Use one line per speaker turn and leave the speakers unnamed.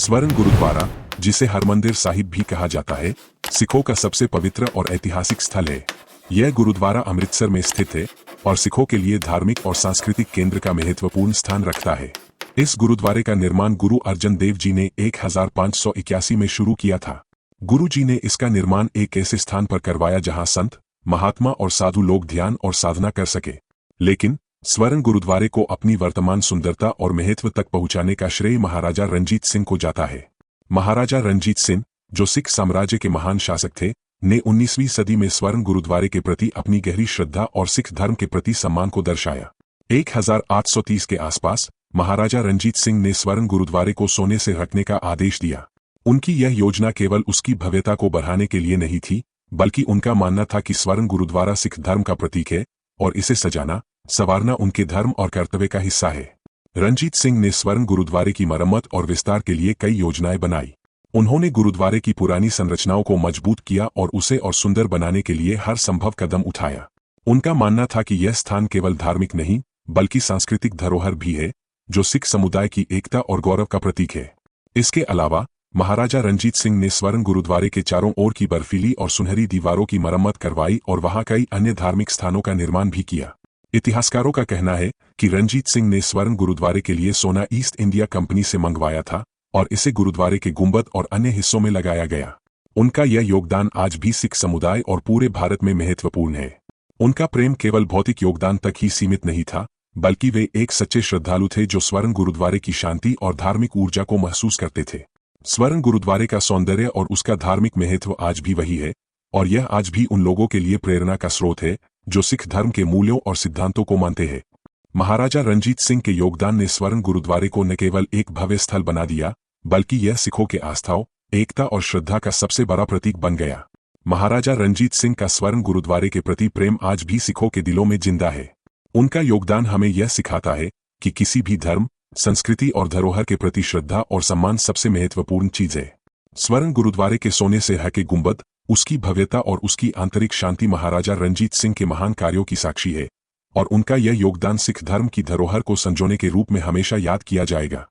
स्वर्ण गुरुद्वारा, जिसे हरमंदिर साहिब भी कहा जाता है, सिखों का सबसे पवित्र और ऐतिहासिक स्थल है। यह गुरुद्वारा अमृतसर में स्थित है और सिखों के लिए धार्मिक और सांस्कृतिक केंद्र का महत्वपूर्ण स्थान रखता है। इस गुरुद्वारे का निर्माण गुरु अर्जन देव जी ने 1581 में शुरू किया था। गुरु जी ने इसका निर्माण एक ऐसे स्थान पर करवाया जहां संत, महात्मा और साधु लोग ध्यान और साधना कर सके। लेकिन स्वर्ण गुरुद्वारे को अपनी वर्तमान सुंदरता और महत्व तक पहुंचाने का श्रेय महाराजा रणजीत सिंह को जाता है। महाराजा रणजीत सिंह, जो सिख साम्राज्य के महान शासक थे, ने 19वीं सदी में स्वर्ण गुरुद्वारे के प्रति अपनी गहरी श्रद्धा और सिख धर्म के प्रति सम्मान को दर्शाया। 1830 के आसपास महाराजा रणजीत सिंह ने स्वर्ण गुरुद्वारे को सोने से रखने का आदेश दिया। उनकी यह योजना केवल उसकी भव्यता को बढ़ाने के लिए नहीं थी, बल्कि उनका मानना था कि स्वर्ण गुरुद्वारा सिख धर्म का प्रतीक है और इसे सजाना, संवारना उनके धर्म और कर्तव्य का हिस्सा है। रणजीत सिंह ने स्वर्ण गुरुद्वारे की मरम्मत और विस्तार के लिए कई योजनाएं बनाई। उन्होंने गुरुद्वारे की पुरानी संरचनाओं को मजबूत किया और उसे और सुंदर बनाने के लिए हर संभव कदम उठाया। उनका मानना था कि यह स्थान केवल धार्मिक नहीं, बल्कि सांस्कृतिक धरोहर भी है, जो सिख समुदाय की एकता और गौरव का प्रतीक है। इसके अलावा महाराजा रणजीत सिंह ने स्वर्ण गुरुद्वारे के चारों ओर की बर्फीली और सुनहरी दीवारों की मरम्मत करवाई और वहां कई अन्य धार्मिक स्थानों का निर्माण भी किया। इतिहासकारों का कहना है कि रणजीत सिंह ने स्वर्ण गुरुद्वारे के लिए सोना ईस्ट इंडिया कंपनी से मंगवाया था और इसे गुरुद्वारे के गुंबद और अन्य हिस्सों में लगाया गया। उनका यह योगदान आज भी सिख समुदाय और पूरे भारत में महत्वपूर्ण है। उनका प्रेम केवल भौतिक योगदान तक ही सीमित नहीं था, बल्कि वे एक सच्चे श्रद्धालु थे जो स्वर्ण गुरुद्वारे की शांति और धार्मिक ऊर्जा को महसूस करते थे। स्वर्ण गुरुद्वारे का सौंदर्य और उसका धार्मिक महत्व आज भी वही है, और यह आज भी उन लोगों के लिए प्रेरणा का स्रोत है जो सिख धर्म के मूल्यों और सिद्धांतों को मानते हैं। महाराजा रणजीत सिंह के योगदान ने स्वर्ण गुरुद्वारे को न केवल एक भव्य स्थल बना दिया, बल्कि यह सिखों के आस्थाओं, एकता और श्रद्धा का सबसे बड़ा प्रतीक बन गया। महाराजा रणजीत सिंह का स्वर्ण गुरुद्वारे के प्रति प्रेम आज भी सिखों के दिलों में जिंदा है। उनका योगदान हमें यह सिखाता है कि किसी भी धर्म, संस्कृति और धरोहर के प्रति श्रद्धा और सम्मान सबसे महत्वपूर्ण चीज है। स्वर्ण गुरुद्वारे के सोने से ढके गुंबद, उसकी भव्यता और उसकी आंतरिक शांति महाराजा रणजीत सिंह के महान कार्यों की साक्षी है, और उनका यह योगदान सिख धर्म की धरोहर को संजोने के रूप में हमेशा याद किया जाएगा।